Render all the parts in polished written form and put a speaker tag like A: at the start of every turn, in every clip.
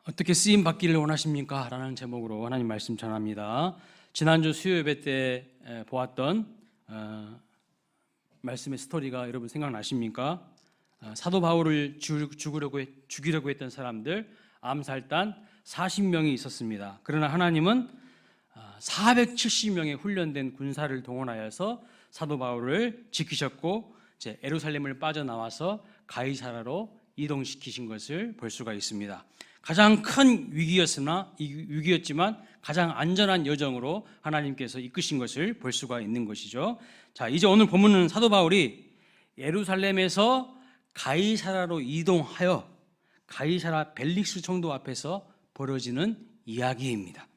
A: 어떻게 쓰임 받기를 원하십니까? 라는 제목으로 하나님 말씀 전합니다. 지난주 수요 예배 때 보았던 말씀의 스토리가 여러분 생각나십니까? 사도 바울을 죽이려고 했던 사람들 암살단 40명이 있었습니다. 그러나 하나님은 470명의 훈련된 군사를 동원하여서 사도 바울을 지키셨고 이제 예루살렘을 빠져나와서 가이사라로 이동시키신 것을 볼 수가 있습니다. 가장 큰 위기였지만 가장 안전한 여정으로 하나님께서 이끄신 것을 볼 수가 있는 것이죠. 자, 이제 오늘 본문은 사도 바울이 예루살렘에서 가이사라로 이동하여 가이사라 벨릭스 총독 앞에서 벌어지는 이야기입니다.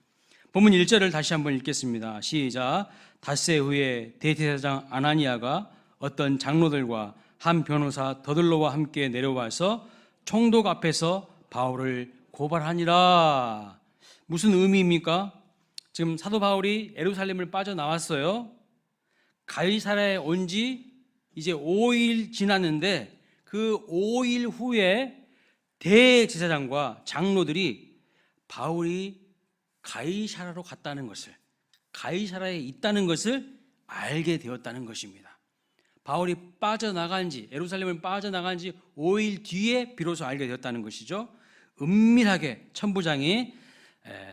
A: 본문 1절을 다시 한번 읽겠습니다. 시작. 닷새 후에 대제사장 아나니아가 어떤 장로들과 한 변호사 더들로와 함께 내려와서 총독 앞에서 바울을 고발하니라. 무슨 의미입니까? 지금 사도 바울이 예루살렘을 빠져나왔어요. 가이사라에 온 지 이제 5일 지났는데 그 5일 후에 대제사장과 장로들이 바울이 가이사라로 갔다는 것을, 가이사라에 있다는 것을 알게 되었다는 것입니다. 바울이 예루살렘을 빠져나간 지 5일 뒤에 비로소 알게 되었다는 것이죠. 은밀하게 천부장이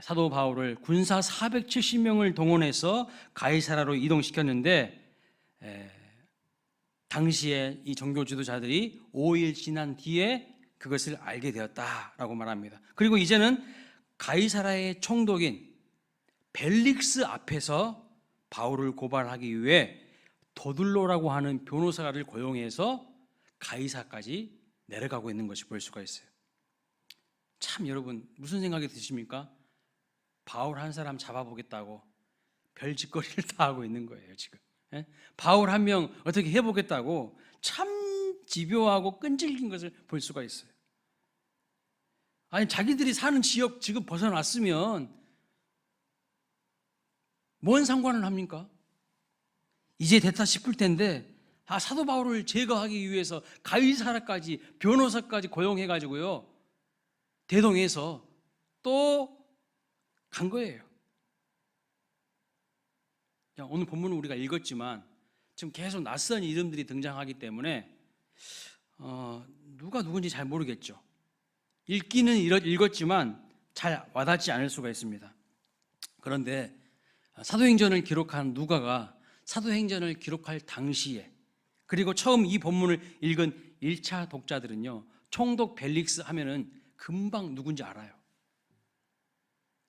A: 사도 바울을 군사 470명을 동원해서 가이사라로 이동시켰는데 당시에 이 종교 지도자들이 5일 지난 뒤에 그것을 알게 되었다라고 말합니다. 그리고 이제는 가이사라의 총독인 벨릭스 앞에서 바울을 고발하기 위해 도들로라고 하는 변호사를 고용해서 가이사까지 내려가고 있는 것을 볼 수가 있어요. 참 여러분 무슨 생각이 드십니까? 바울 한 사람 잡아보겠다고 별짓거리를 다 하고 있는 거예요 지금. 바울 한 명 어떻게 해보겠다고 참 집요하고 끈질긴 것을 볼 수가 있어요. 아니 자기들이 사는 지역 지금 벗어났으면 뭔 상관을 합니까? 이제 됐다 싶을 텐데 사도 바울을 제거하기 위해서 가이사라까지 변호사까지 고용해가지고요 대동해서 또 간 거예요. 오늘 본문은 우리가 읽었지만 지금 계속 낯선 이름들이 등장하기 때문에 누가 누군지 잘 모르겠죠. 읽기는 읽었지만 잘 와닿지 않을 수가 있습니다. 그런데 사도행전을 기록한 누가가 사도행전을 기록할 당시에 그리고 처음 이 본문을 읽은 1차 독자들은요 총독 벨릭스 하면은 금방 누군지 알아요.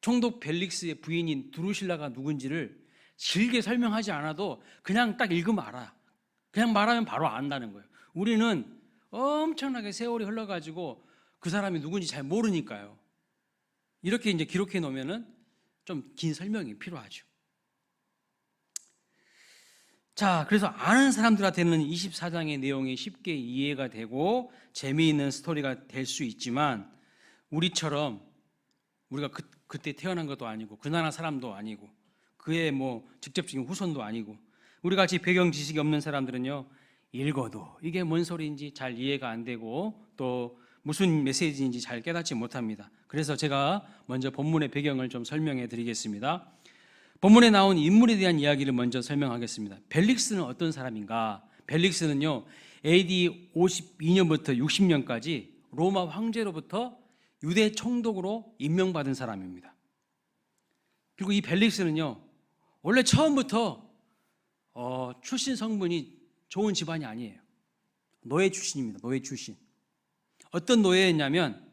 A: 총독 벨릭스의 부인인 드루실라가 누군지를 길게 설명하지 않아도 그냥 딱 읽으면 알아. 그냥 말하면 바로 안다는 거예요. 우리는 엄청나게 세월이 흘러가지고 그 사람이 누군지 잘 모르니까요. 이렇게 이제 기록해 놓으면은 좀 긴 설명이 필요하죠. 자, 그래서 아는 사람들한테는 24장의 내용이 쉽게 이해가 되고 재미있는 스토리가 될 수 있지만 우리가 그때 태어난 것도 아니고 그 나라 사람도 아니고 그의 직접적인 후손도 아니고 우리 같이 배경 지식이 없는 사람들은요 읽어도 이게 뭔 소리인지 잘 이해가 안 되고 또 무슨 메시지인지 잘 깨닫지 못합니다. 그래서 제가 먼저 본문의 배경을 좀 설명해 드리겠습니다. 본문에 나온 인물에 대한 이야기를 먼저 설명하겠습니다. 벨릭스는 어떤 사람인가? 벨릭스는요 AD 52년부터 60년까지 로마 황제로부터 유대 총독으로 임명받은 사람입니다. 그리고 이 벨릭스는요 원래 처음부터 출신 성분이 좋은 집안이 아니에요. 노예 출신입니다. 노예 출신. 어떤 노예였냐면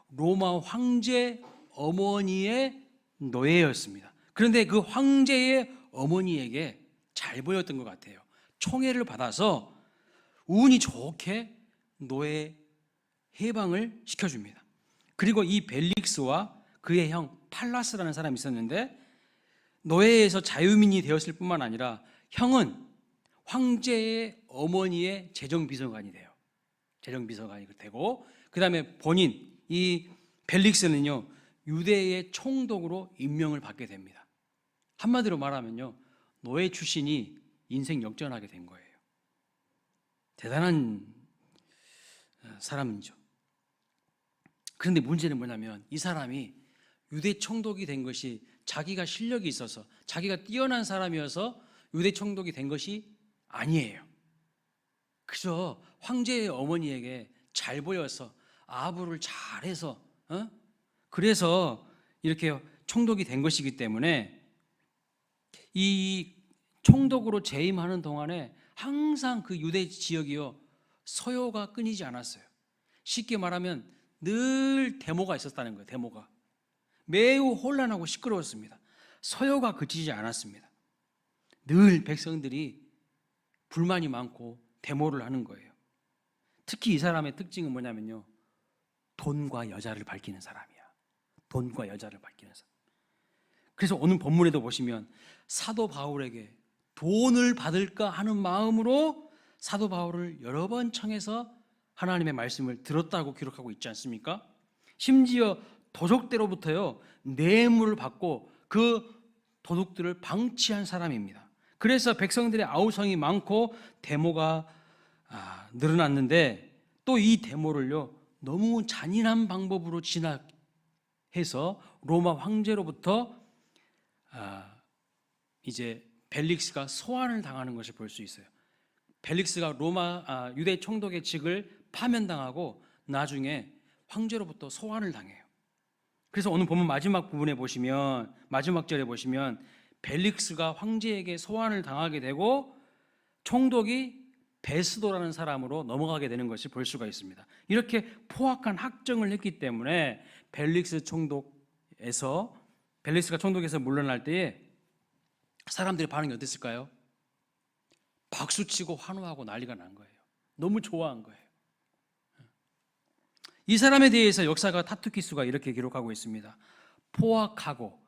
A: 로마 황제 어머니의 노예였습니다. 그런데 그 황제의 어머니에게 잘 보였던 것 같아요. 총애를 받아서 운이 좋게 노예 해방을 시켜줍니다. 그리고 이 벨릭스와 그의 형 팔라스라는 사람이 있었는데 노예에서 자유민이 되었을 뿐만 아니라 형은 황제의 어머니의 재정비서관이 돼요. 재정비서관이 되고 그 다음에 본인 이 벨릭스는요 유대의 총독으로 임명을 받게 됩니다. 한마디로 말하면요 노예 출신이 인생 역전하게 된 거예요. 대단한 사람이죠. 그런데 문제는 뭐냐면 이 사람이 유대 총독이 된 것이 자기가 실력이 있어서, 자기가 뛰어난 사람이어서 유대 총독이 된 것이 아니에요. 그저 황제의 어머니에게 잘 보여서, 아부를 잘해서, 그래서 이렇게 총독이 된 것이기 때문에 이 총독으로 재임하는 동안에 항상 그 유대 지역이요, 서요가 끊이지 않았어요. 쉽게 말하면 늘 데모가 있었다는 거예요. 데모가 매우 혼란하고 시끄러웠습니다. 서요가 그치지 않았습니다. 늘 백성들이 불만이 많고 데모를 하는 거예요. 특히 이 사람의 특징은 뭐냐면요, 돈과 여자를 밝히는 사람이야. 돈과 여자를 밝히는 사람. 그래서 오늘 본문에도 보시면 사도 바울에게 돈을 받을까 하는 마음으로 사도 바울을 여러 번 청해서 하나님의 말씀을 들었다고 기록하고 있지 않습니까? 심지어 도적대로부터요, 뇌물을 받고 그 도둑들을 방치한 사람입니다. 그래서 백성들의 아우성이 많고 데모가 늘어났는데, 또 이 데모를요, 너무 잔인한 방법으로 진압해서 로마 황제로부터 이제 벨릭스가 소환을 당하는 것을 볼 수 있어요. 벨릭스가 유대 총독의 직을 파면당하고 나중에 황제로부터 소환을 당해요. 그래서 오늘 보면 마지막 부분에 보시면, 마지막 절에 보시면 벨릭스가 황제에게 소환을 당하게 되고 총독이 베스도라는 사람으로 넘어가게 되는 것을 볼 수가 있습니다. 이렇게 포악한 학정을 했기 때문에 벨릭스가 총독에서 물러날 때에 사람들의 반응이 어땠을까요? 박수치고 환호하고 난리가 난 거예요. 너무 좋아한 거예요. 이 사람에 대해서 역사가 타투키스가 이렇게 기록하고 있습니다. 포악하고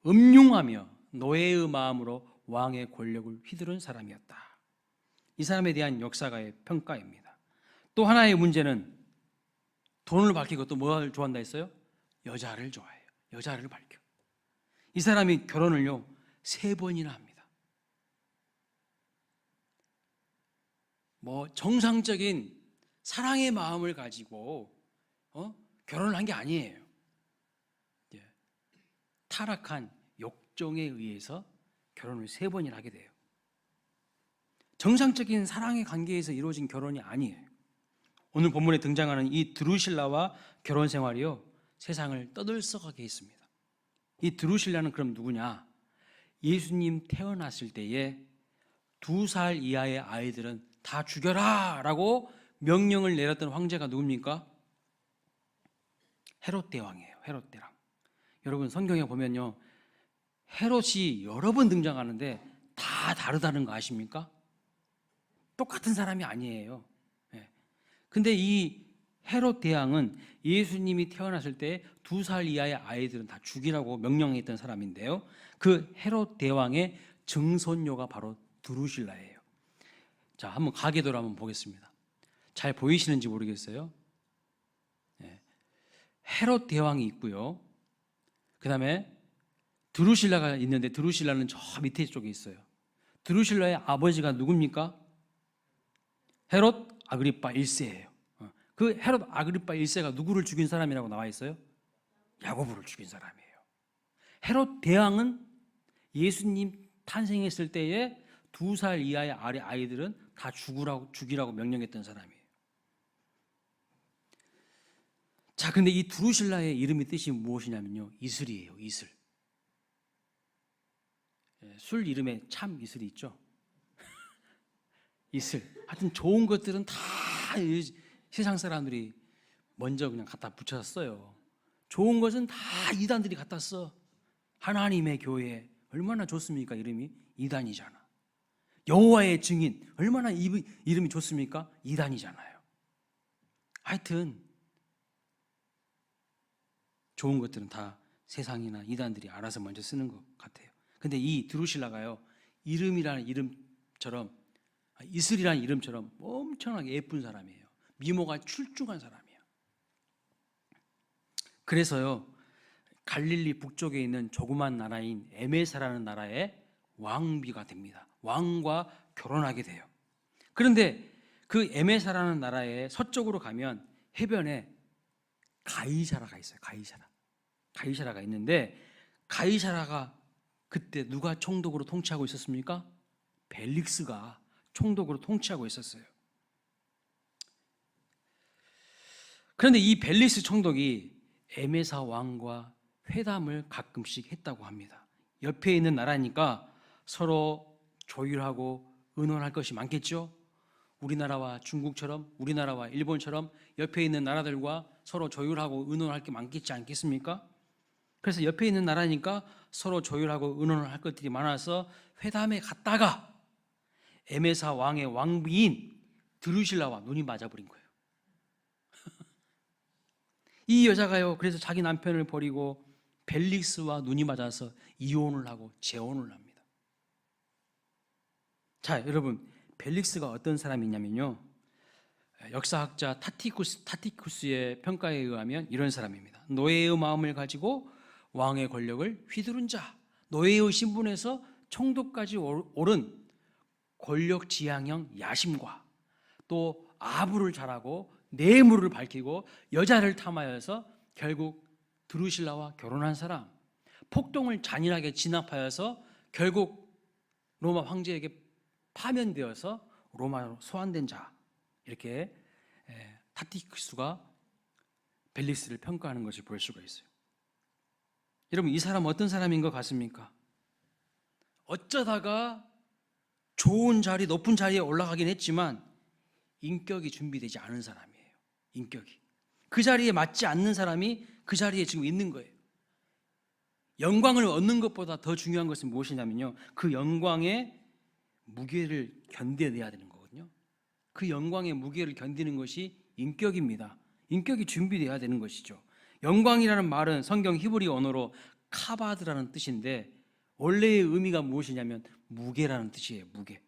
A: 음흉하며 노예의 마음으로 왕의 권력을 휘두른 사람이었다. 이 사람에 대한 역사가의 평가입니다. 또 하나의 문제는 돈을 밝히고 또 뭘 좋아한다 했어요? 여자를 좋아해요. 여자를 밝혀. 이 사람이 결혼을요 3번이나 합니다. 정상적인 사랑의 마음을 가지고 결혼을 한 게 아니에요. 타락한 욕정에 의해서 결혼을 3번이나 하게 돼요. 정상적인 사랑의 관계에서 이루어진 결혼이 아니에요. 오늘 본문에 등장하는 이 드루실라와 결혼 생활이요, 세상을 떠들썩하게 했습니다. 이 드루실라는 그럼 누구냐? 예수님 태어났을 때에 2살 이하의 아이들은 다 죽여라 라고 명령을 내렸던 황제가 누굽니까? 헤롯 대왕이에요. 헤롯 대왕. 여러분 성경에 보면요, 헤롯이 여러 번 등장하는데 다 다르다는 거 아십니까? 똑같은 사람이 아니에요. 근데 이 헤롯 대왕은 예수님이 태어났을 때 2살 이하의 아이들은 다 죽이라고 명령했던 사람인데요, 그 헤롯 대왕의 증손녀가 바로 드루실라예요. 자, 한번 가계도를 한번 보겠습니다. 잘 보이시는지 모르겠어요. 헤롯 대왕이 있고요, 그 다음에 드루실라가 있는데 드루실라는 저 밑에 쪽에 있어요. 드루실라의 아버지가 누굽니까? 헤롯 아그리파 1세예요. 그 헤롯 아그리파 1세가 누구를 죽인 사람이라고 나와 있어요? 야고보를 죽인 사람이에요. 헤롯 대왕은 예수님 탄생했을 때에 2살 이하의 아이들은 다 죽이라고 명령했던 사람이에요. 자, 근데 이 드루실라의 이름의 뜻이 무엇이냐면요, 이슬이에요. 이슬. 술 이름에 참 이슬이 있죠. 이슬. 하여튼 좋은 것들은 다 세상 사람들이 먼저 그냥 갖다 붙였어요. 좋은 것은 다 이단들이 갖다 써. 하나님의 교회 얼마나 좋습니까? 이름이 이단이잖아. 여호와의 증인 얼마나 이름이 좋습니까? 이단이잖아요. 하여튼 좋은 것들은 다 세상이나 이단들이 알아서 먼저 쓰는 것 같아요. 근데 이 드루실라가요, 이름이라는 이름처럼, 이슬이라는 이름처럼 엄청나게 예쁜 사람이에요. 미모가 출중한 사람이에요. 그래서요, 갈릴리 북쪽에 있는 조그만 나라인 에메사라는 나라의 왕비가 됩니다. 왕과 결혼하게 돼요. 그런데 그 에메사라는 나라의 서쪽으로 가면 해변에 가이사라가 있어요. 가이사라가 있는데, 가이사라가 그때 누가 총독으로 통치하고 있었습니까? 벨릭스가 총독으로 통치하고 있었어요. 그런데 이 벨릭스 총독이 에메사 왕과 회담을 가끔씩 했다고 합니다. 옆에 있는 나라니까 서로 조율하고 의논할 것이 많겠죠. 우리나라와 중국처럼, 우리나라와 일본처럼 옆에 있는 나라들과 서로 조율하고 의논할 게 많겠지 않겠습니까? 그래서 옆에 있는 나라니까 서로 조율하고 의논을 할 것들이 많아서 회담에 갔다가 에메사 왕의 왕비인 드루실라와 눈이 맞아버린 거예요. 이 여자가요, 그래서 자기 남편을 버리고 벨릭스와 눈이 맞아서 이혼을 하고 재혼을 합니다. 자, 여러분, 벨릭스가 어떤 사람이냐면요, 역사학자 타티쿠스의 평가에 의하면 이런 사람입니다. 노예의 마음을 가지고 왕의 권력을 휘두른 자, 노예의 신분에서 총독까지 오른 권력지향형 야심과 또 아부를 잘하고 뇌물을 밝히고 여자를 탐하여서 결국 드루실라와 결혼한 사람, 폭동을 잔인하게 진압하여서 결국 로마 황제에게 파면되어서 로마로 소환된 자, 이렇게 타티쿠스가 벨릭스를 평가하는 것을 볼 수가 있어요. 여러분, 이 사람 어떤 사람인 것 같습니까? 어쩌다가 좋은 자리, 높은 자리에 올라가긴 했지만 인격이 준비되지 않은 사람이에요. 인격이. 그 자리에 맞지 않는 사람이 그 자리에 지금 있는 거예요. 영광을 얻는 것보다 더 중요한 것은 무엇이냐면요, 그 영광의 무게를 견뎌내야 되는 거거든요. 그 영광의 무게를 견디는 것이 인격입니다. 인격이 준비되어야 되는 것이죠. 영광이라는 말은 성경 히브리 언어로 카바드라는 뜻인데 원래의 의미가 무엇이냐면 무게라는 뜻이에요. 무게.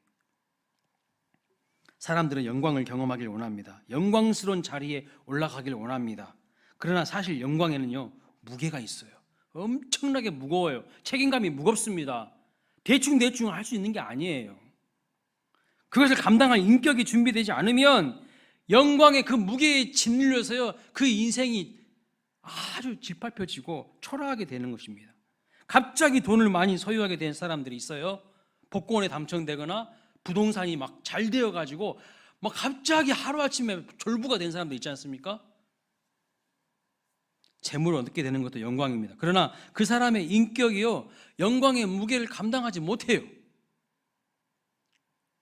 A: 사람들은 영광을 경험하길 원합니다. 영광스러운 자리에 올라가길 원합니다. 그러나 사실 영광에는요, 무게가 있어요. 엄청나게 무거워요. 책임감이 무겁습니다. 대충 할 수 있는 게 아니에요. 그것을 감당할 인격이 준비되지 않으면 영광의 그 무게에 짓눌려서요, 그 인생이 아주 짓밟혀지고 초라하게 되는 것입니다. 갑자기 돈을 많이 소유하게 된 사람들이 있어요. 복권에 당첨되거나 부동산이 막 잘 되어가지고 막 갑자기 하루아침에 졸부가 된 사람들 있지 않습니까? 재물을 얻게 되는 것도 영광입니다. 그러나 그 사람의 인격이요, 영광의 무게를 감당하지 못해요.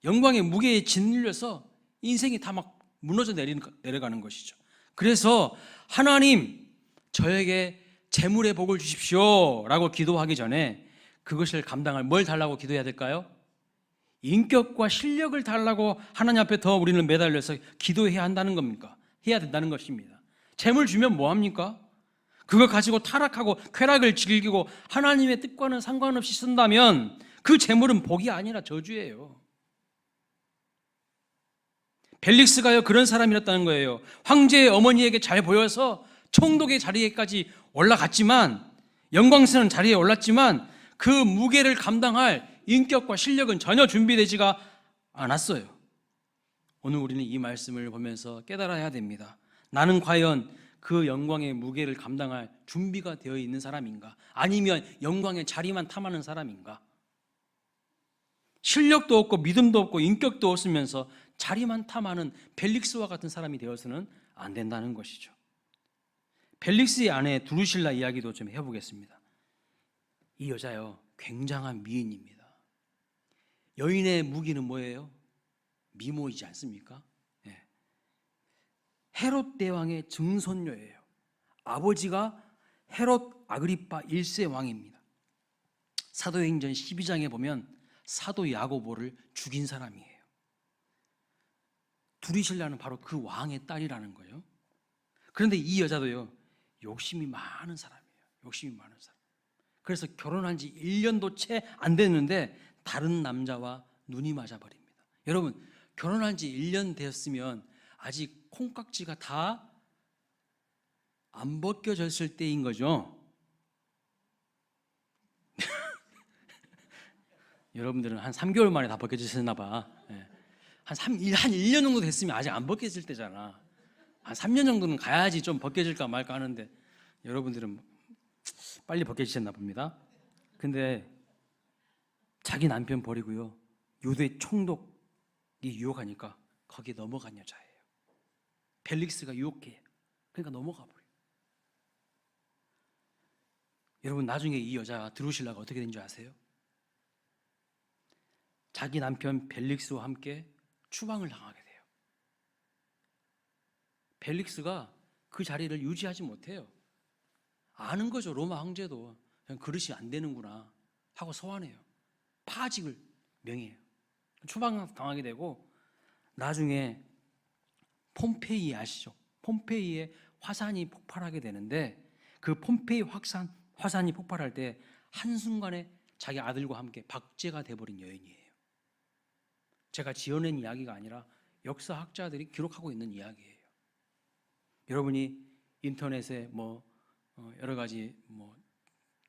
A: 영광의 무게에 짓눌려서 인생이 다 막 무너져 내려가는 것이죠. 그래서 하나님, 저에게 재물의 복을 주십시오 라고 기도하기 전에 그것을 감당할 뭘 달라고 기도해야 될까요? 인격과 실력을 달라고 하나님 앞에 더 우리는 매달려서 기도해야 한다는 겁니까? 해야 된다는 것입니다. 재물 주면 뭐합니까? 그거 가지고 타락하고 쾌락을 즐기고 하나님의 뜻과는 상관없이 쓴다면 그 재물은 복이 아니라 저주예요. 벨릭스가요, 그런 사람이었다는 거예요. 황제의 어머니에게 잘 보여서 총독의 자리에까지 올라갔지만, 영광스러운 자리에 올랐지만 그 무게를 감당할 인격과 실력은 전혀 준비되지가 않았어요. 오늘 우리는 이 말씀을 보면서 깨달아야 됩니다. 나는 과연 그 영광의 무게를 감당할 준비가 되어 있는 사람인가? 아니면 영광의 자리만 탐하는 사람인가? 실력도 없고 믿음도 없고 인격도 없으면서 자리만 탐하는 벨릭스와 같은 사람이 되어서는 안 된다는 것이죠. 벨릭스의 아내 두루실라 이야기도 좀 해보겠습니다. 이 여자요, 굉장한 미인입니다. 여인의 무기는 뭐예요? 미모이지 않습니까? 네. 헤롯 대왕의 증손녀예요. 아버지가 헤롯 아그리파 1세 왕입니다. 사도행전 12장에 보면 사도 야고보를 죽인 사람이에요. 두리실라는 바로 그 왕의 딸이라는 거예요. 그런데 이 여자도요, 욕심이 많은 사람이에요. 욕심이 많은 사람. 그래서 결혼한 지 1년도 채 안 됐는데 다른 남자와 눈이 맞아버립니다. 여러분, 결혼한 지 1년 되었으면 아직 콩깍지가 다 안 벗겨졌을 때인 거죠. 여러분들은 한 3개월 만에 다 벗겨지셨나 봐. 한 1년 정도 됐으면 아직 안 벗겨질 때잖아. 한 3년 정도는 가야지 좀 벗겨질까 말까 하는데 여러분들은 빨리 벗겨지셨나 봅니다. 근데 자기 남편 버리고요, 유대 총독이 유혹하니까 거기에 넘어간 여자예요. 벨릭스가 유혹해. 그러니까 넘어가 버려요. 여러분, 나중에 이 여자가 드루실라가 어떻게 된 줄 아세요? 자기 남편 벨릭스와 함께 추방을 당하게 돼요. 벨릭스가 그 자리를 유지하지 못해요. 아는 거죠. 로마 황제도 그냥 그릇이 안 되는구나 하고 소환해요. 파직을 명해요. 추방 당하게 되고, 나중에 폼페이 아시죠? 폼페이의 화산이 폭발하게 되는데, 그 폼페이 화산이 폭발할 때 한순간에 자기 아들과 함께 박제가 돼버린 여인이에요. 제가 지어낸 이야기가 아니라 역사학자들이 기록하고 있는 이야기예요. 여러분이 인터넷에 여러 가지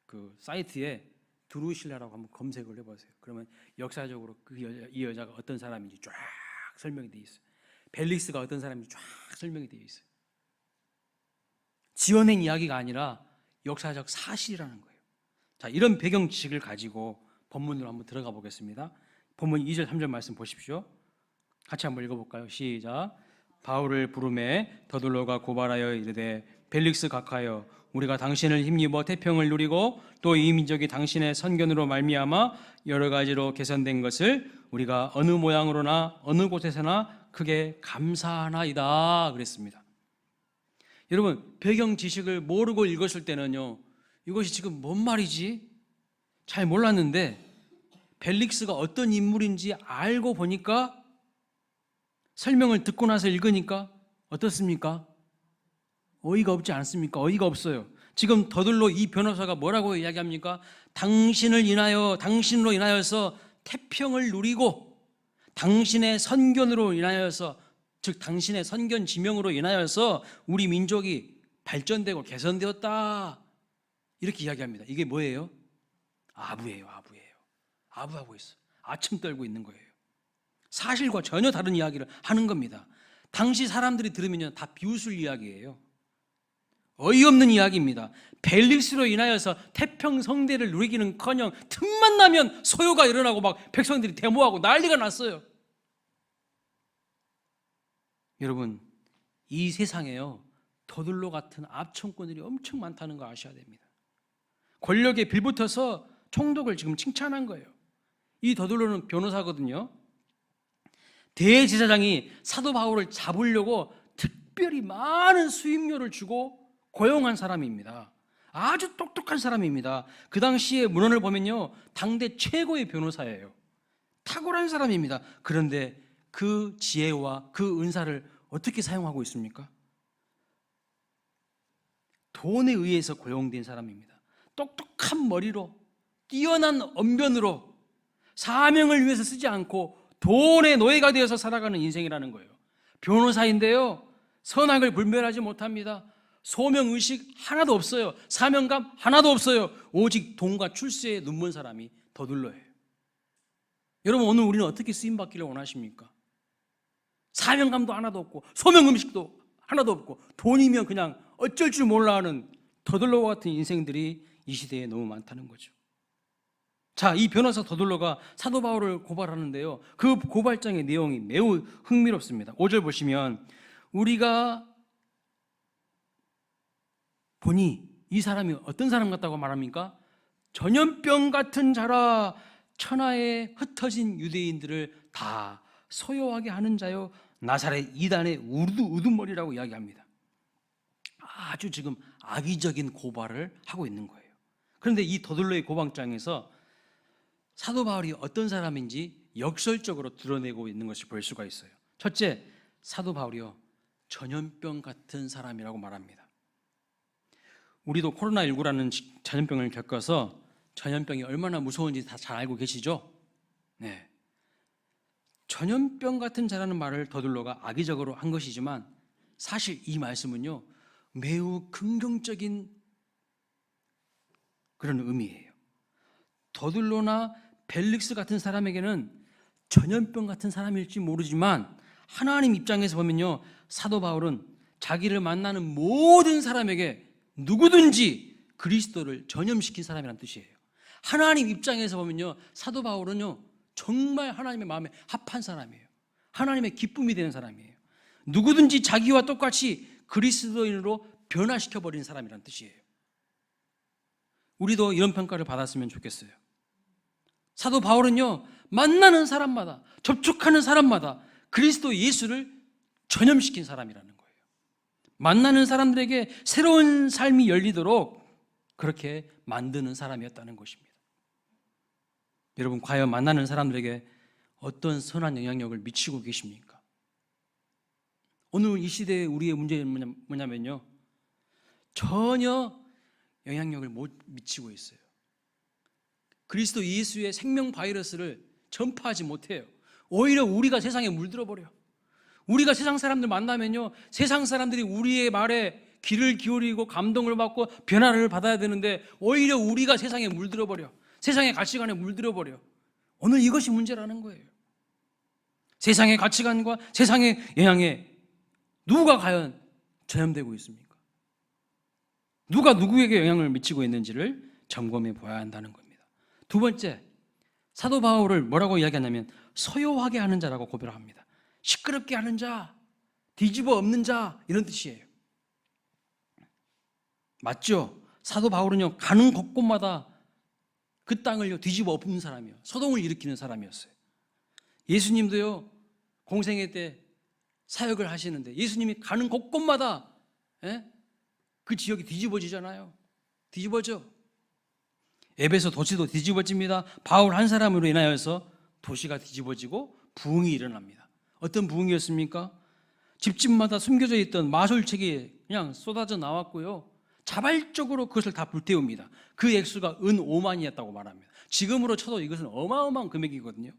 A: 그 사이트에 드루실라라고 한번 검색을 해보세요. 그러면 역사적으로 이 여자가 어떤 사람인지 쫙 설명이 되어 있어요. 벨릭스가 어떤 사람인지 쫙 설명이 되어 있어요. 지어낸 이야기가 아니라 역사적 사실이라는 거예요. 자, 이런 배경 지식을 가지고 본문으로 한번 들어가 보겠습니다. 본문 2절 3절 말씀 보십시오. 같이 한번 읽어볼까요? 시작. 바울을 부르매 더둘로가 고발하여 이르되, 벨릭스 각하여, 우리가 당신을 힘입어 태평을 누리고 또 이 민족이 당신의 선견으로 말미암아 여러 가지로 개선된 것을 우리가 어느 모양으로나 어느 곳에서나 크게 감사하나이다 그랬습니다. 여러분, 배경 지식을 모르고 읽었을 때는요, 이것이 지금 뭔 말이지? 잘 몰랐는데 벨릭스가 어떤 인물인지 알고 보니까, 설명을 듣고 나서 읽으니까 어떻습니까? 어이가 없지 않습니까? 어이가 없어요. 지금 더들로 이 변호사가 뭐라고 이야기합니까? 당신으로 인하여서 태평을 누리고 당신의 선견으로 인하여서, 즉 당신의 선견 지명으로 인하여서 우리 민족이 발전되고 개선되었다, 이렇게 이야기합니다. 이게 뭐예요? 아부예요. 아부하고 있어. 아침 떨고 있는 거예요. 사실과 전혀 다른 이야기를 하는 겁니다. 당시 사람들이 들으면요, 다 비웃을 이야기예요. 어이없는 이야기입니다. 벨릭스로 인하여서 태평성대를 누리기는커녕 틈만 나면 소요가 일어나고 막 백성들이 데모하고 난리가 났어요. 여러분, 이 세상에요, 더둘로 같은 압청꾼들이 엄청 많다는 거 아셔야 됩니다. 권력에 빌붙어서 총독을 지금 칭찬한 거예요. 이 더둘로는 변호사거든요. 대제사장이 사도 바울을 잡으려고 특별히 많은 수임료를 주고 고용한 사람입니다. 아주 똑똑한 사람입니다. 그 당시에 문헌을 보면요, 당대 최고의 변호사예요. 탁월한 사람입니다. 그런데 그 지혜와 그 은사를 어떻게 사용하고 있습니까? 돈에 의해서 고용된 사람입니다. 똑똑한 머리로, 뛰어난 언변으로 사명을 위해서 쓰지 않고 돈의 노예가 되어서 살아가는 인생이라는 거예요. 변호사인데요, 선악을 분별하지 못합니다. 소명의식 하나도 없어요. 사명감 하나도 없어요. 오직 돈과 출세에 눈먼 사람이 더둘러예요. 여러분, 오늘 우리는 어떻게 쓰임받기를 원하십니까? 사명감도 하나도 없고 소명의식도 하나도 없고 돈이면 그냥 어쩔 줄 몰라 하는 더둘러와 같은 인생들이 이 시대에 너무 많다는 거죠. 자, 이 변호사 더둘러가 사도 바울을 고발하는데요, 그 고발장의 내용이 매우 흥미롭습니다. 5절 보시면, 우리가 보니 이 사람이 어떤 사람 같다고 말합니까? 전염병 같은 자라, 천하에 흩어진 유대인들을 다 소요하게 하는 자요, 나사렛 이단의 우두머리라고 이야기합니다. 아주 지금 악의적인 고발을 하고 있는 거예요. 그런데 이 더둘로의 고발장에서 사도 바울이 어떤 사람인지 역설적으로 드러내고 있는 것을 볼 수가 있어요. 첫째, 사도 바울이요, 전염병 같은 사람이라고 말합니다. 우리도 코로나19라는 전염병을 겪어서 전염병이 얼마나 무서운지 다 잘 알고 계시죠? 네. 전염병 같은 자라는 말을 더둘로가 악의적으로 한 것이지만, 사실 이 말씀은요, 매우 긍정적인 그런 의미예요. 더둘로나 벨릭스 같은 사람에게는 전염병 같은 사람일지 모르지만 하나님 입장에서 보면요, 사도 바울은 자기를 만나는 모든 사람에게 누구든지 그리스도를 전염시킨 사람이란 뜻이에요. 하나님 입장에서 보면요, 사도 바울은요 정말 하나님의 마음에 합한 사람이에요. 하나님의 기쁨이 되는 사람이에요. 누구든지 자기와 똑같이 그리스도인으로 변화시켜버리는 사람이란 뜻이에요. 우리도 이런 평가를 받았으면 좋겠어요. 사도 바울은요, 만나는 사람마다, 접촉하는 사람마다 그리스도 예수를 전염시킨 사람이라는 거예요. 만나는 사람들에게 새로운 삶이 열리도록 그렇게 만드는 사람이었다는 것입니다. 여러분, 과연 만나는 사람들에게 어떤 선한 영향력을 미치고 계십니까? 오늘 이 시대의 우리의 문제는 뭐냐면요, 전혀 영향력을 못 미치고 있어요. 그리스도 예수의 생명 바이러스를 전파하지 못해요. 오히려 우리가 세상에 물들어 버려. 우리가 세상 사람들 만나면요, 세상 사람들이 우리의 말에 귀를 기울이고 감동을 받고 변화를 받아야 되는데 오히려 우리가 세상에 물들어 버려. 세상의 가치관에 물들어 버려. 오늘 이것이 문제라는 거예요. 세상의 가치관과 세상의 영향에 누가 과연 전염되고 있습니까? 누가 누구에게 영향을 미치고 있는지를 점검해 보아야 한다는 겁니다. 두 번째, 사도 바울을 뭐라고 이야기하냐면 소요하게 하는 자라고 고백을 합니다. 시끄럽게 하는 자, 뒤집어 엎는 자, 이런 뜻이에요. 맞죠? 사도 바울은요, 가는 곳곳마다 그 땅을 뒤집어 엎는 사람이에요. 소동을 일으키는 사람이었어요. 예수님도요, 공생애 때 사역을 하시는데 예수님이 가는 곳곳마다 그 지역이 뒤집어지잖아요. 뒤집어져. 에베소 도시도 뒤집어집니다. 바울 한 사람으로 인하여서 도시가 뒤집어지고 부흥이 일어납니다. 어떤 부흥이었습니까? 집집마다 숨겨져 있던 마술책이 그냥 쏟아져 나왔고요, 자발적으로 그것을 다 불태웁니다. 그 액수가 은 5만이었다고 말합니다. 지금으로 쳐도 이것은 어마어마한 금액이거든요.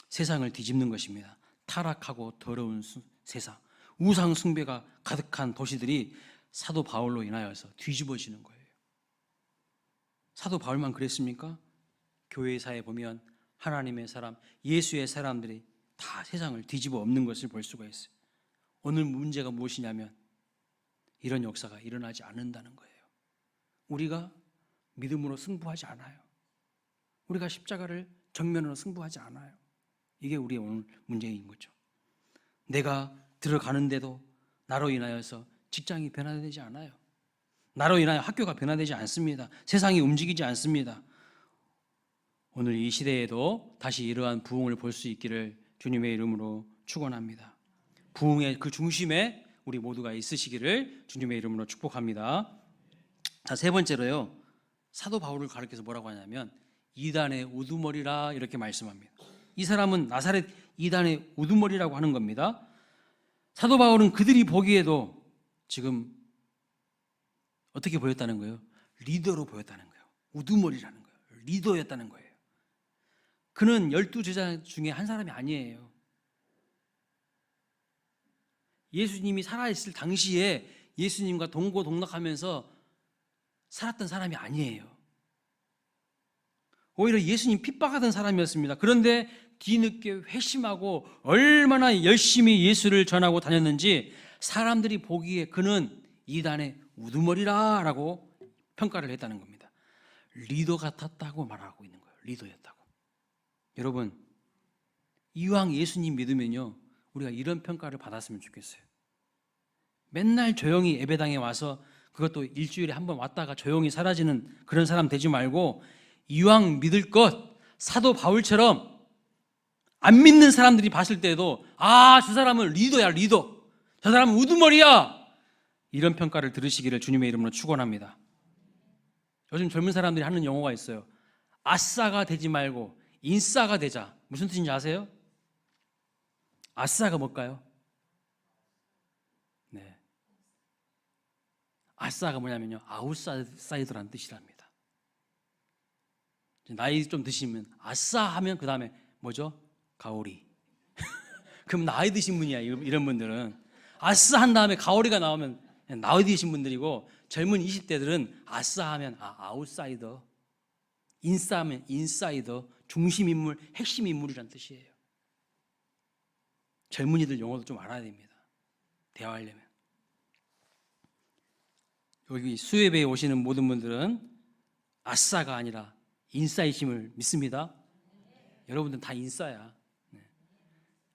A: 세상을 뒤집는 것입니다. 타락하고 더러운 세상, 우상 숭배가 가득한 도시들이 사도 바울로 인하여서 뒤집어지는 거예요. 사도 바울만 그랬습니까? 교회사에 보면 하나님의 사람, 예수의 사람들이 다 세상을 뒤집어 엎는 것을 볼 수가 있어요. 오늘 문제가 무엇이냐면 이런 역사가 일어나지 않는다는 거예요. 우리가 믿음으로 승부하지 않아요. 우리가 십자가를 정면으로 승부하지 않아요. 이게 우리의 오늘 문제인 거죠. 내가 들어가는데도 나로 인하여서 직장이 변화되지 않아요. 나로 인하여 학교가 변화되지 않습니다. 세상이 움직이지 않습니다. 오늘 이 시대에도 다시 이러한 부흥을 볼 수 있기를 주님의 이름으로 축원합니다. 부흥의 그 중심에 우리 모두가 있으시기를 주님의 이름으로 축복합니다. 자, 세 번째로요, 사도 바울을 가리켜서 뭐라고 하냐면 이단의 우두머리라 이렇게 말씀합니다. 이 사람은 나사렛 이단의 우두머리라고 하는 겁니다. 사도 바울은 그들이 보기에도 지금 어떻게 보였다는 거예요? 리더로 보였다는 거예요. 우두머리라는 거예요. 리더였다는 거예요. 그는 12제자 중에 한 사람이 아니에요. 예수님이 살아있을 당시에 예수님과 동고동락하면서 살았던 사람이 아니에요. 오히려 예수님 핍박하던 사람이었습니다. 그런데 뒤늦게 회심하고 얼마나 열심히 예수를 전하고 다녔는지 사람들이 보기에 그는 이단의 우두머리라라고 평가를 했다는 겁니다. 리더 같았다고 말하고 있는 거예요. 리더였다고. 여러분, 이왕 예수님 믿으면요, 우리가 이런 평가를 받았으면 좋겠어요. 맨날 조용히 예배당에 와서 그것도 일주일에 한 번 왔다가 조용히 사라지는 그런 사람 되지 말고 이왕 믿을 것, 사도 바울처럼 안 믿는 사람들이 봤을 때도 저 사람은 리더야, 리더. 저 사람은 우두머리야. 이런 평가를 들으시기를 주님의 이름으로 축원합니다. 요즘 젊은 사람들이 하는 용어가 있어요. 아싸가 되지 말고 인싸가 되자. 무슨 뜻인지 아세요? 아싸가 뭘까요? 네. 아싸가 뭐냐면요, 아웃사이더라는 뜻이랍니다. 나이 좀 드시면 아싸 하면 그 다음에 뭐죠? 가오리. 그럼 나이 드신 분이야. 이런 분들은 아싸 한 다음에 가오리가 나오면 나이 드신 분들이고, 젊은 20대들은 아싸 하면 아웃사이더, 인싸 하면 인사이더, 중심인물, 핵심 인물이란 뜻이에요. 젊은이들 용어도 좀 알아야 됩니다. 대화하려면. 여기 수협에 오시는 모든 분들은 아싸가 아니라 인싸이심을 믿습니다. 여러분들은 다 인싸야. 네.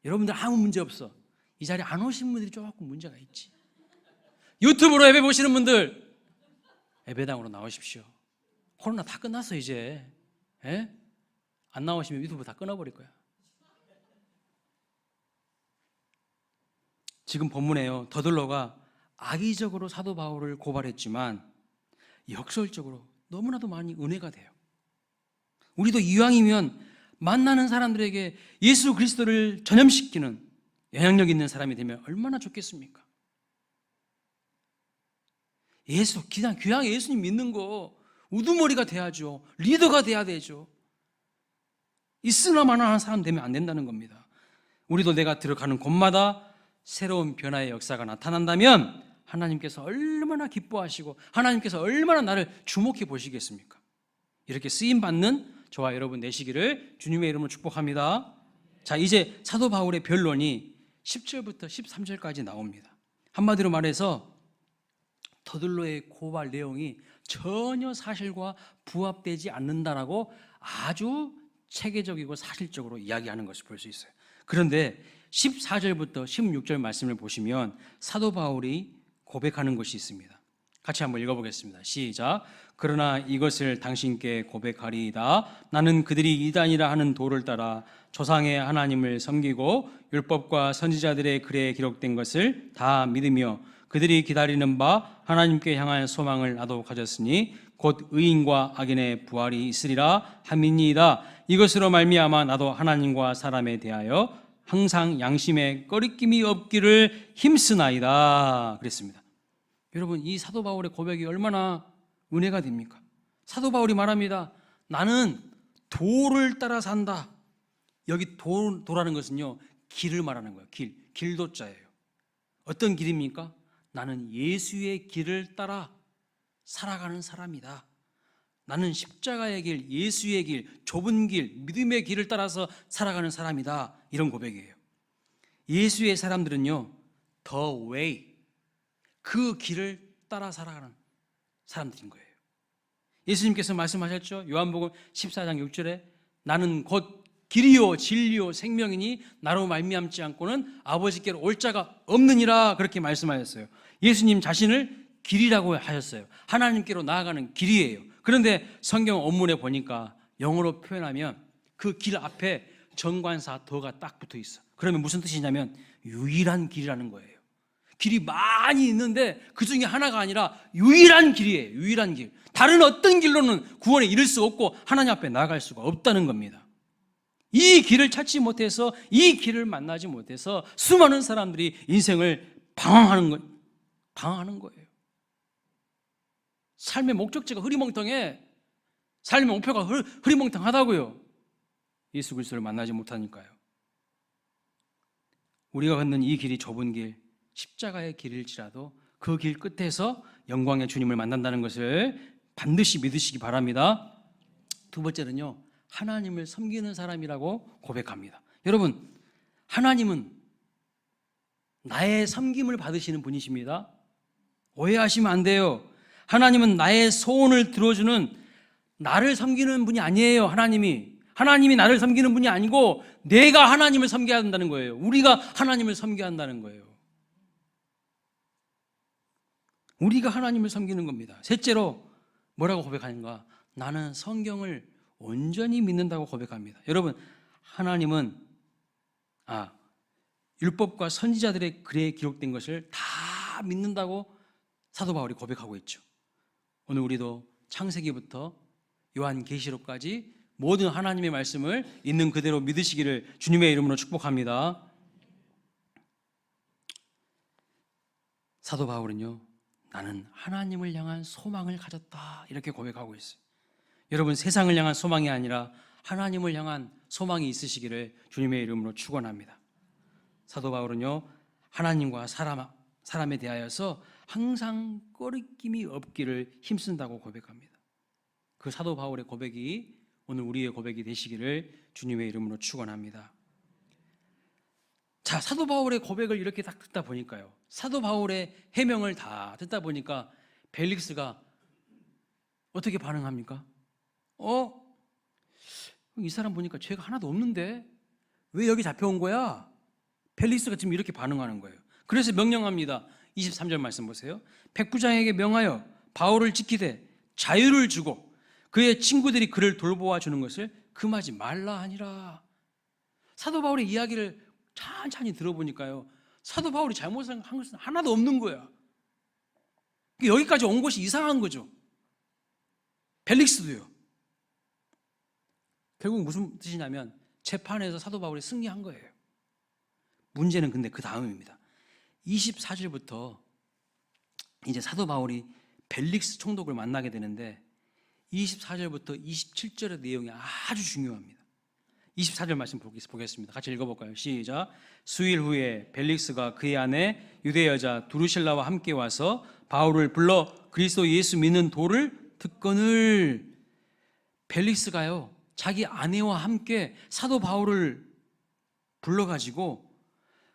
A: 여러분들 아무 문제 없어. 이 자리에 안 오신 분들이 조금 문제가 있지. 유튜브로 예배 보시는 분들 예배당으로 나오십시오. 코로나 다 끝났어 이제. 에? 안 나오시면 유튜브 다 끊어버릴 거야. 지금 본문에요, 더들로가 악의적으로 사도 바울을 고발했지만 역설적으로 너무나도 많이 은혜가 돼요. 우리도 이왕이면 만나는 사람들에게 예수 그리스도를 전염시키는 영향력 있는 사람이 되면 얼마나 좋겠습니까? 그냥 예수님 믿는 거 우두머리가 돼야죠. 리더가 돼야 되죠. 있으나마나 하는 사람 되면 안 된다는 겁니다. 우리도 내가 들어가는 곳마다 새로운 변화의 역사가 나타난다면 하나님께서 얼마나 기뻐하시고 하나님께서 얼마나 나를 주목해 보시겠습니까? 이렇게 쓰임받는 저와 여러분 되시기를 주님의 이름으로 축복합니다. 자, 이제 사도 바울의 변론이 10절부터 13절까지 나옵니다. 한마디로 말해서 더들로의 고발 내용이 전혀 사실과 부합되지 않는다라고 아주 체계적이고 사실적으로 이야기하는 것을 볼 수 있어요. 그런데 14절부터 16절 말씀을 보시면 사도 바울이 고백하는 것이 있습니다. 같이 한번 읽어보겠습니다. 시작. 그러나 이것을 당신께 고백하리이다. 나는 그들이 이단이라 하는 도를 따라 조상의 하나님을 섬기고 율법과 선지자들의 글에 기록된 것을 다 믿으며 그들이 기다리는 바 하나님께 향한 소망을 나도 가졌으니 곧 의인과 악인의 부활이 있으리라 함이니이다. 이것으로 말미암아 나도 하나님과 사람에 대하여 항상 양심에 꺼리낌이 없기를 힘쓰나이다. 그랬습니다. 여러분, 이 사도 바울의 고백이 얼마나 은혜가 됩니까? 사도 바울이 말합니다. 나는 도를 따라 산다. 여기 도라는 것은요, 길을 말하는 거예요. 길도자예요. 어떤 길입니까? 나는 예수의 길을 따라 살아가는 사람이다. 나는 십자가의 길, 예수의 길, 좁은 길, 믿음의 길을 따라서 살아가는 사람이다. 이런 고백이에요. 예수의 사람들은요, the way, 그 길을 따라 살아가는 사람들인 거예요. 예수님께서 말씀하셨죠. 요한복음 14장 6절에 나는 곧 길이요 진리요 생명이니 나로 말미암지 않고는 아버지께로 올 자가 없느니라. 그렇게 말씀하셨어요. 예수님 자신을 길이라고 하셨어요. 하나님께로 나아가는 길이에요. 그런데 성경 원문에 보니까 영어로 표현하면 그 길 앞에 정관사 더가 딱 붙어 있어. 그러면 무슨 뜻이냐면 유일한 길이라는 거예요. 길이 많이 있는데 그 중에 하나가 아니라 유일한 길이에요. 유일한 길. 다른 어떤 길로는 구원에 이를 수 없고 하나님 앞에 나아갈 수가 없다는 겁니다. 이 길을 찾지 못해서, 이 길을 만나지 못해서 수많은 사람들이 인생을 방황하는 거예요. 삶의 목적지가 흐리멍텅해. 삶의 목표가 흐리멍텅하다고요. 예수 그리스도를 만나지 못하니까요. 우리가 걷는 이 길이 좁은 길, 십자가의 길일지라도 그 길 끝에서 영광의 주님을 만난다는 것을 반드시 믿으시기 바랍니다. 두 번째는요, 하나님을 섬기는 사람이라고 고백합니다. 여러분, 하나님은 나의 섬김을 받으시는 분이십니다. 오해하시면 안 돼요. 하나님은 나의 소원을 들어주는, 나를 섬기는 분이 아니에요. 하나님이 나를 섬기는 분이 아니고 내가 하나님을 섬겨야 한다는 거예요. 우리가 하나님을 섬겨야 한다는 거예요. 우리가 하나님을 섬기는 겁니다. 셋째로 뭐라고 고백하는가? 나는 성경을 온전히 믿는다고 고백합니다. 여러분, 하나님은 율법과 선지자들의 글에 기록된 것을 다 믿는다고 사도 바울이 고백하고 있죠. 오늘 우리도 창세기부터 요한계시록까지 모든 하나님의 말씀을 있는 그대로 믿으시기를 주님의 이름으로 축복합니다. 사도 바울은요, 나는 하나님을 향한 소망을 가졌다, 이렇게 고백하고 있어요. 여러분, 세상을 향한 소망이 아니라 하나님을 향한 소망이 있으시기를 주님의 이름으로 축원합니다. 사도 바울은요, 하나님과 사람에 대하여서 항상 꺼리낌이 없기를 힘쓴다고 고백합니다. 그 사도 바울의 고백이 오늘 우리의 고백이 되시기를 주님의 이름으로 축원합니다. 자, 사도 바울의 고백을 이렇게 딱 듣다 보니까요, 사도 바울의 해명을 다 듣다 보니까 벨릭스가 어떻게 반응합니까? 이 사람 보니까 죄가 하나도 없는데 왜 여기 잡혀온 거야? 벨릭스가 지금 이렇게 반응하는 거예요. 그래서 명령합니다. 23절 말씀 보세요. 백부장에게 명하여 바울을 지키되 자유를 주고 그의 친구들이 그를 돌보아 주는 것을 금하지 말라 하니라. 사도 바울의 이야기를 천천히 들어보니까요, 사도 바울이 잘못한 것은 하나도 없는 거야. 여기까지 온 것이 이상한 거죠. 벨릭스도요. 결국 무슨 뜻이냐면 재판에서 사도 바울이 승리한 거예요. 문제는 근데 그 다음입니다. 24절부터 이제 사도 바울이 벨릭스 총독을 만나게 되는데 24절부터 27절의 내용이 아주 중요합니다. 24절 말씀 보겠습니다. 같이 읽어볼까요? 시작. 수일 후에 벨릭스가 그의 아내 유대 여자 두루실라와 함께 와서 바울을 불러 그리스도 예수 믿는 도를 듣거늘. 벨릭스가요, 자기 아내와 함께 사도 바울을 불러가지고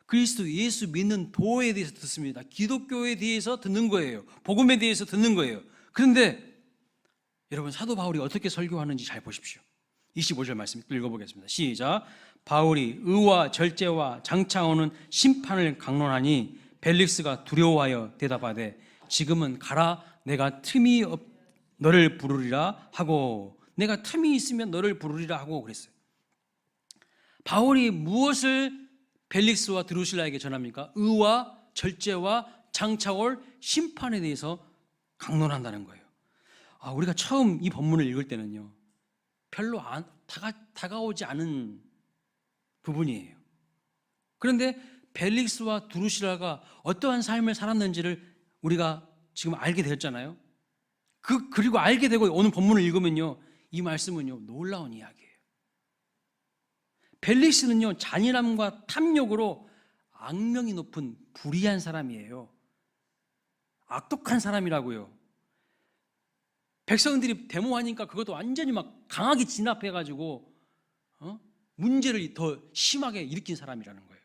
A: 그리스도 예수 믿는 도에 대해서 듣습니다. 기독교에 대해서 듣는 거예요. 복음에 대해서 듣는 거예요. 그런데 여러분, 사도 바울이 어떻게 설교하는지 잘 보십시오. 25절 말씀 읽어보겠습니다. 시작. 바울이 의와 절제와 장차 오는 심판을 강론하니 벨릭스가 두려워하여 대답하되 지금은 가라. 내가 틈이 너를 부르리라 하고, 내가 틈이 있으면 너를 부르리라 하고 그랬어요. 바울이 무엇을 벨릭스와 드루실라에게 전합니까? 의와 절제와 장차 올 심판에 대해서 강론한다는 거예요. 우리가 처음 이 본문을 읽을 때는요, 별로 다가오지 않은 부분이에요. 그런데 벨릭스와 드루실라가 어떠한 삶을 살았는지를 우리가 지금 알게 되었잖아요. 그리고 알게 되고 오늘 본문을 읽으면요, 이 말씀은요, 놀라운 이야기예요. 벨릭스는요, 잔인함과 탐욕으로 악명이 높은 불의한 사람이에요. 악독한 사람이라고요. 백성들이 데모하니까 그것도 완전히 막 강하게 진압해가지고 문제를 더 심하게 일으킨 사람이라는 거예요.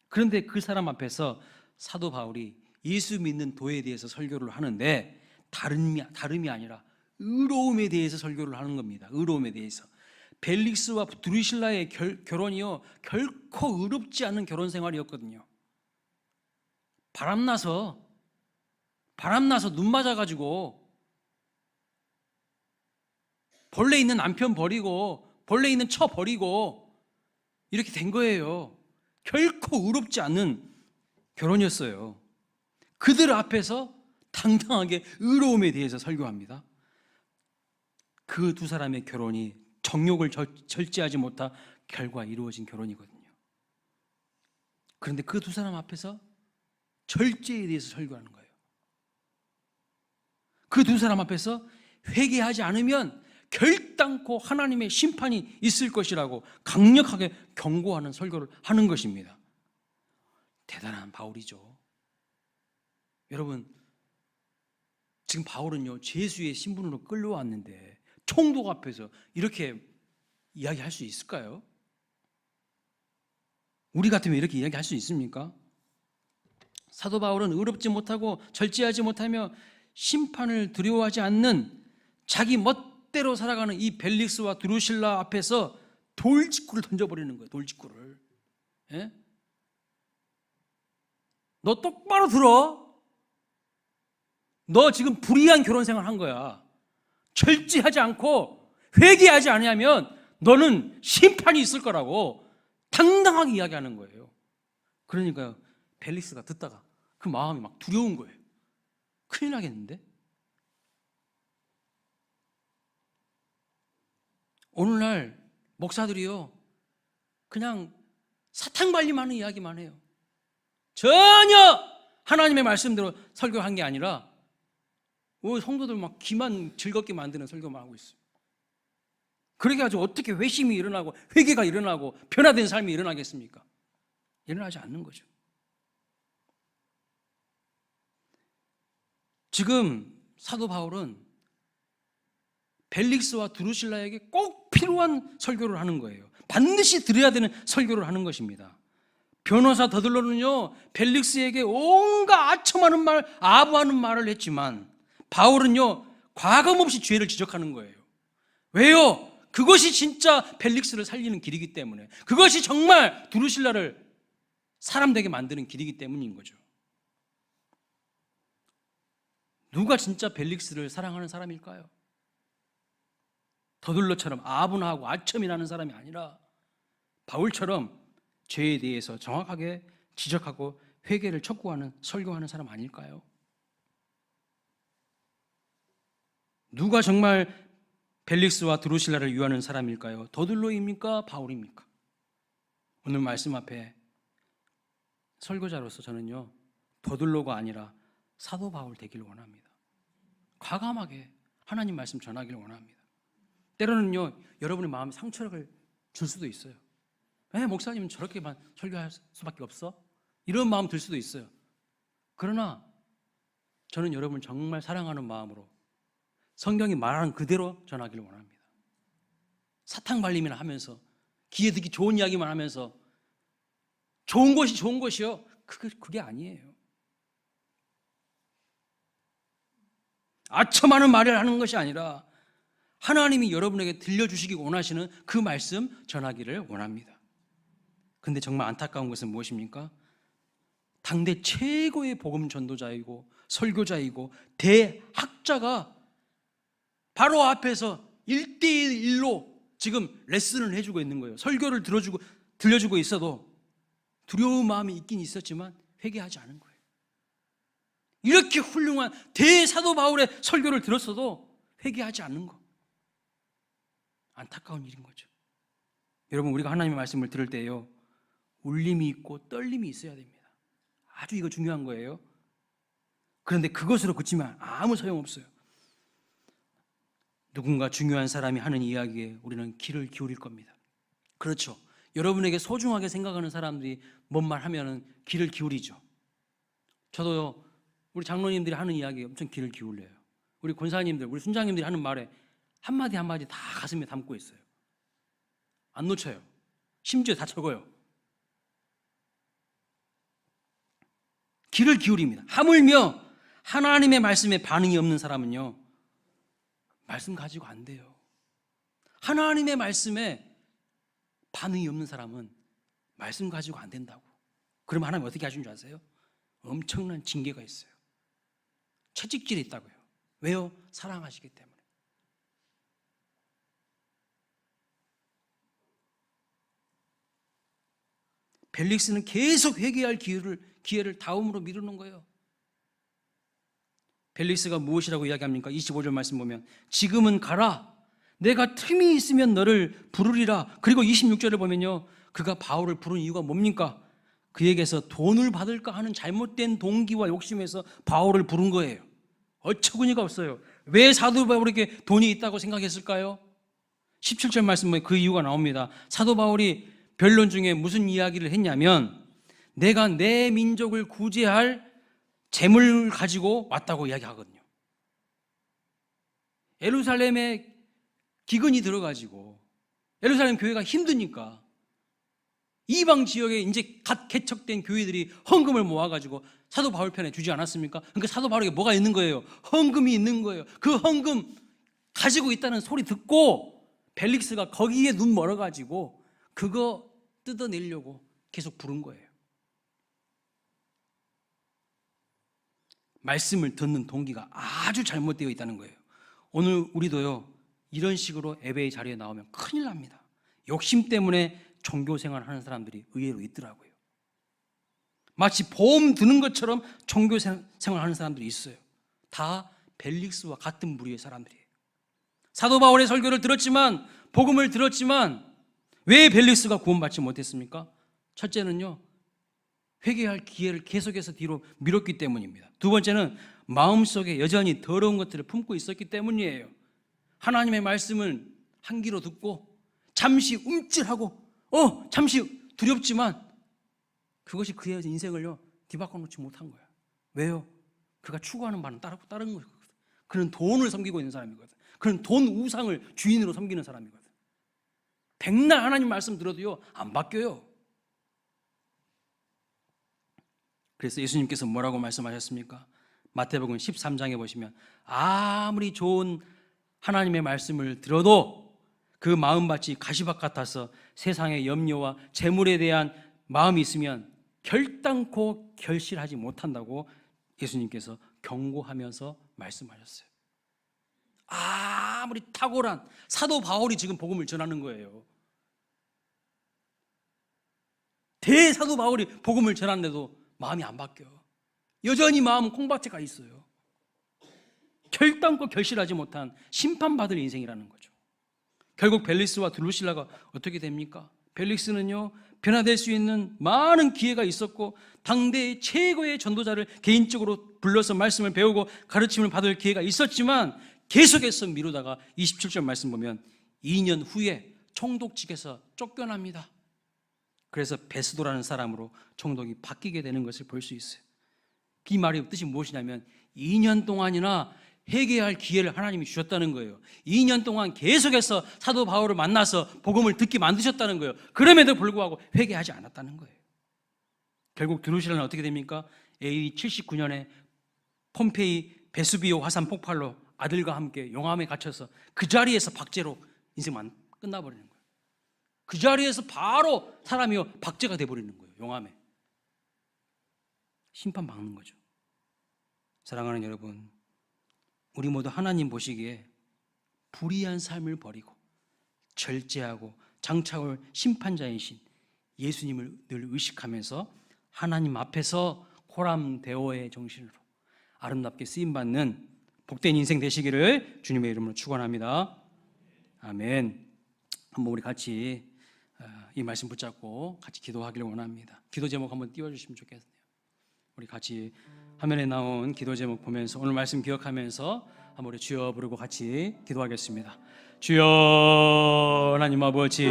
A: 그런데 그 사람 앞에서 사도 바울이 예수 믿는 도에 대해서 설교를 하는데 다름이 아니라 의로움에 대해서 설교를 하는 겁니다. 의로움에 대해서. 벨릭스와 드루실라의 결혼이요, 결코 의롭지 않은 결혼 생활이었거든요. 바람나서 눈 맞아가지고 본래 있는 남편 버리고 본래 있는 처 버리고 이렇게 된 거예요. 결코 의롭지 않는 결혼이었어요. 그들 앞에서 당당하게 의로움에 대해서 설교합니다. 그 두 사람의 결혼이 정욕을 절제하지 못한 결과 이루어진 결혼이거든요. 그런데 그 두 사람 앞에서 절제에 대해서 설교하는 거예요. 그 두 사람 앞에서 회개하지 않으면 결단코 하나님의 심판이 있을 것이라고 강력하게 경고하는 설교를 하는 것입니다. 대단한 바울이죠. 여러분, 지금 바울은요, 죄수의 신분으로 끌려왔는데 총독 앞에서 이렇게 이야기할 수 있을까요? 우리 같으면 이렇게 이야기할 수 있습니까? 사도 바울은 의롭지 못하고 절제하지 못하며 심판을 두려워하지 않는 자기 멋대로 살아가는 이 벨릭스와 드루실라 앞에서 돌직구를 던져버리는 거예요. 돌직구를. 예? 너 똑바로 들어. 너 지금 불의한 결혼 생활 한 거야. 절제하지 않고 회개하지 않으면 너는 심판이 있을 거라고 당당하게 이야기하는 거예요. 그러니까요, 벨릭스가 듣다가 그 마음이 막 두려운 거예요. 큰일 나겠는데? 오늘날 목사들이요, 그냥 사탕 발림하는 이야기만 해요. 전혀 하나님의 말씀대로 설교한 게 아니라 성도들 막 귀만 즐겁게 만드는 설교만 하고 있어요. 그렇게 가지고 어떻게 회심이 일어나고 회개가 일어나고 변화된 삶이 일어나겠습니까? 일어나지 않는 거죠. 지금 사도 바울은 벨릭스와 드루실라에게 꼭 필요한 설교를 하는 거예요. 반드시 들어야 되는 설교를 하는 것입니다. 변호사 더들로는요 벨릭스에게 온갖 아첨하는 말, 아부하는 말을 했지만 바울은요 과감없이 죄를 지적하는 거예요. 왜요? 그것이 진짜 벨릭스를 살리는 길이기 때문에, 그것이 정말 두루실라를 사람 되게 만드는 길이기 때문인 거죠. 누가 진짜 벨릭스를 사랑하는 사람일까요? 더들로처럼 아분하고 아첨이 나는 사람이 아니라 바울처럼 죄에 대해서 정확하게 지적하고 회개를 촉구하는, 설교하는 사람 아닐까요? 누가 정말 벨릭스와 드루실라를 위하는 사람일까요? 더들로입니까? 바울입니까? 오늘 말씀 앞에 설교자로서 저는요 더들로가 아니라 사도 바울 되기를 원합니다. 과감하게 하나님 말씀 전하기를 원합니다. 때로는요 여러분의 마음에 상처를 줄 수도 있어요. 왜 목사님은 저렇게만 설교할 수밖에 없어? 이런 마음 들 수도 있어요. 그러나 저는 여러분을 정말 사랑하는 마음으로 성경이 말하는 그대로 전하기를 원합니다. 사탕 발림이나 하면서 귀에 듣기 좋은 이야기만 하면서 좋은 것이 좋은 것이요, 그게 아니에요. 아첨하는 말을 하는 것이 아니라 하나님이 여러분에게 들려주시기 원하시는 그 말씀 전하기를 원합니다. 근데 정말 안타까운 것은 무엇입니까? 당대 최고의 복음 전도자이고 설교자이고 대학자가 바로 앞에서 1대1로 지금 레슨을 해주고 있는 거예요. 설교를 들려주고 있어도 두려운 마음이 있긴 있었지만 회개하지 않은 거예요. 이렇게 훌륭한 대사도 바울의 설교를 들었어도 회개하지 않는 거, 안타까운 일인 거죠. 여러분, 우리가 하나님의 말씀을 들을 때요 울림이 있고 떨림이 있어야 됩니다. 아주 이거 중요한 거예요. 그런데 그것으로 그치면 아무 소용없어요. 누군가 중요한 사람이 하는 이야기에 우리는 귀를 기울일 겁니다. 그렇죠. 여러분에게 소중하게 생각하는 사람들이 뭔 말 하면은 귀를 기울이죠. 저도요 우리 장로님들이 하는 이야기에 엄청 귀를 기울여요. 우리 권사님들, 우리 순장님들이 하는 말에 한마디 한마디 다 가슴에 담고 있어요. 안 놓쳐요. 심지어 다 적어요. 귀를 기울입니다. 하물며 하나님의 말씀에 반응이 없는 사람은요 말씀 가지고 안 돼요. 하나님의 말씀에 반응이 없는 사람은 말씀 가지고 안 된다고. 그러면 하나님 어떻게 하시는 줄 아세요? 엄청난 징계가 있어요. 채찍질이 있다고요. 왜요? 사랑하시기 때문에. 벨릭스는 계속 회개할 기회를 다음으로 미루는 거예요. 벨릭스가 무엇이라고 이야기합니까? 25절 말씀 보면 지금은 가라, 내가 틈이 있으면 너를 부르리라. 그리고 26절을 보면요 그가 바울을 부른 이유가 뭡니까? 그에게서 돈을 받을까 하는 잘못된 동기와 욕심에서 바울을 부른 거예요. 어처구니가 없어요. 왜 사도 바울에게 돈이 있다고 생각했을까요? 17절 말씀 보면 그 이유가 나옵니다. 사도 바울이 변론 중에 무슨 이야기를 했냐면 내가 내 민족을 구제할 재물을 가지고 왔다고 이야기하거든요. 예루살렘에 기근이 들어가지고 예루살렘 교회가 힘드니까 이방 지역에 이제 갓 개척된 교회들이 헌금을 모아가지고 사도 바울 편에 주지 않았습니까? 그러니까 사도 바울에게 뭐가 있는 거예요? 헌금이 있는 거예요. 그 헌금 가지고 있다는 소리 듣고 벨릭스가 거기에 눈 멀어가지고 그거 뜯어내려고 계속 부른 거예요. 말씀을 듣는 동기가 아주 잘못되어 있다는 거예요. 오늘 우리도요 이런 식으로 예배의 자리에 나오면 큰일 납니다. 욕심 때문에 종교 생활하는 사람들이 의외로 있더라고요. 마치 보험 드는 것처럼 종교 생활하는 사람들이 있어요. 다 벨릭스와 같은 부류의 사람들이에요. 사도 바울의 설교를 들었지만, 복음을 들었지만 왜 벨릭스가 구원받지 못했습니까? 첫째는요 회개할 기회를 계속해서 뒤로 미뤘기 때문입니다. 두 번째는 마음속에 여전히 더러운 것들을 품고 있었기 때문이에요. 하나님의 말씀을 한 귀로 듣고 잠시 움찔하고 잠시 두렵지만 그것이 그의 인생을요 뒤바꿔 놓지 못한 거야. 왜요? 그가 추구하는 바는 다른 거거든. 그는 돈을 섬기고 있는 사람이거든. 그는 돈 우상을 주인으로 섬기는 사람이거든. 백날 하나님 말씀 들어도요 안 바뀌어요. 그래서 예수님께서 뭐라고 말씀하셨습니까? 마태복음 13장에 보시면 아무리 좋은 하나님의 말씀을 들어도 그 마음밭이 가시밭 같아서 세상의 염려와 재물에 대한 마음이 있으면 결단코 결실하지 못한다고 예수님께서 경고하면서 말씀하셨어요. 아무리 탁월한 사도 바울이 지금 복음을 전하는 거예요. 대사도 바울이 복음을 전하는데도 마음이 안 바뀌어. 여전히 마음은 콩밭에 있어요. 결단코 결실하지 못한 심판받을 인생이라는 거죠. 결국 벨릭스와 드루실라가 어떻게 됩니까? 벨릭스는요, 변화될 수 있는 많은 기회가 있었고 당대의 최고의 전도자를 개인적으로 불러서 말씀을 배우고 가르침을 받을 기회가 있었지만 계속해서 미루다가 27절 말씀 보면 2년 후에 총독직에서 쫓겨납니다. 그래서 베스도라는 사람으로 총독이 바뀌게 되는 것을 볼 수 있어요. 이 말의 뜻이 무엇이냐면 2년 동안이나 회개할 기회를 하나님이 주셨다는 거예요. 2년 동안 계속해서 사도 바울을 만나서 복음을 듣게 만드셨다는 거예요. 그럼에도 불구하고 회개하지 않았다는 거예요. 결국 드루실라는 어떻게 됩니까? AD 79년에 폼페이 베수비오 화산 폭발로 아들과 함께 용암에 갇혀서 그 자리에서 박제로 인생만 끝나버리는 거예요. 그 자리에서 바로 사람이 박제가 돼버리는 거예요. 용암에 심판받는 거죠. 사랑하는 여러분, 우리 모두 하나님 보시기에 불의한 삶을 버리고 절제하고 장차올 심판자이신 예수님을 늘 의식하면서 하나님 앞에서 호람대오의 정신으로 아름답게 쓰임받는 복된 인생 되시기를 주님의 이름으로 축원합니다. 아멘. 한번 우리 같이 이 말씀 붙잡고 같이 기도하기를 원합니다. 기도 제목 한번 띄워주시면 좋겠네요. 우리 같이 화면에 나온 기도 제목 보면서 오늘 말씀 기억하면서 한번 우리 주여 부르고 같이 기도하겠습니다. 주여 하나님 아버지,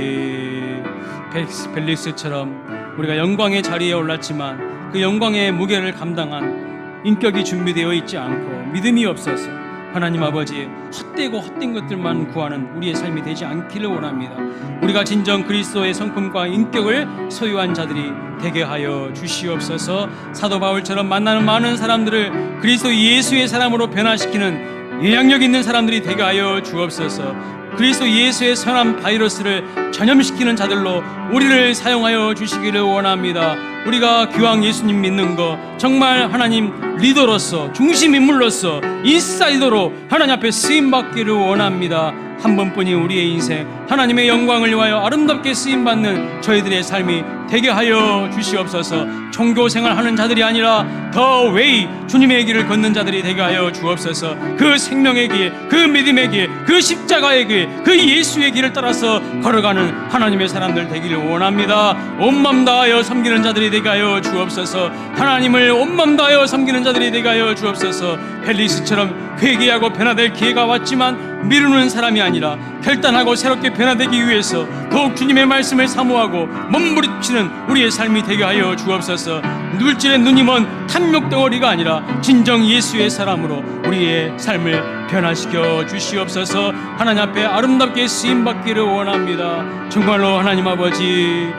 A: 벨릭스처럼 우리가 영광의 자리에 올랐지만 그 영광의 무게를 감당한 인격이 준비되어 있지 않고 믿음이 없어서 하나님 아버지 헛되고 헛된 것들만 구하는 우리의 삶이 되지 않기를 원합니다. 우리가 진정 그리스도의 성품과 인격을 소유한 자들이 되게 하여 주시옵소서. 사도 바울처럼 만나는 많은 사람들을 그리스도 예수의 사람으로 변화시키는 영향력 있는 사람들이 되게 하여 주옵소서. 그리스도 예수의 선한 바이러스를 전염시키는 자들로 우리를 사용하여 주시기를 원합니다. 우리가 기왕 예수님 믿는 거 정말 하나님 리더로서 중심 인물로서 인사이더로 하나님 앞에 쓰임받기를 원합니다. 한 번뿐인 우리의 인생 하나님의 영광을 위하여 아름답게 쓰임받는 저희들의 삶이 되게 하여 주시옵소서. 종교생활하는 자들이 아니라 더 웨이 주님의 길을 걷는 자들이 되게 하여 주옵소서. 그 생명의 길, 그 믿음의 길, 그 십자가의 길, 그 예수의 길을 따라서 걸어가는 하나님의 사람들 되기를 원합니다. 온 맘 다하여 섬기는 자들이 되게 하여 주옵소서. 하나님을 온 맘 다하여 섬기는 자들이 되게 하여 주옵소서. 벨릭스처럼 회개하고 변화될 기회가 왔지만 미루는 사람이 아니라 결단하고 새롭게 변화되기 위해서 더욱 주님의 말씀을 사모하고 몸부림치는 우리의 삶이 되게 하여 주옵소서. 물질의 눈이 먼 탐욕 덩어리가 아니라 진정 예수의 사람으로 우리의 삶을 변화시켜 주시옵소서. 하나님 앞에 아름답게 쓰임받기를 원합니다. 정말로 하나님 아버지,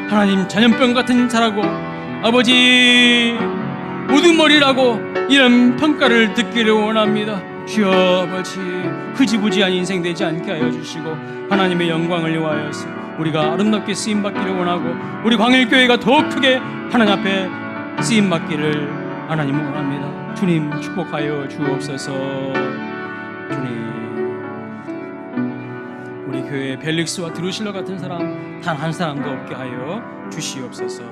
A: 하나님 전염병 같은 자라고 아버지 우두머리라고 이런 평가를 듣기를 원합니다. 주여 아버지, 흐지부지한 인생 되지 않게 하여 주시고 하나님의 영광을 위하여서 우리가 아름답게 쓰임받기를 원하고 우리 광일교회가 더 크게 하나님 앞에 쓰임받기를 하나님 원합니다. 주님 축복하여 주옵소서. 주님, 우리 교회에 벨릭스와 드루실라 같은 사람 단 한 사람도 없게 하여 주시옵소서.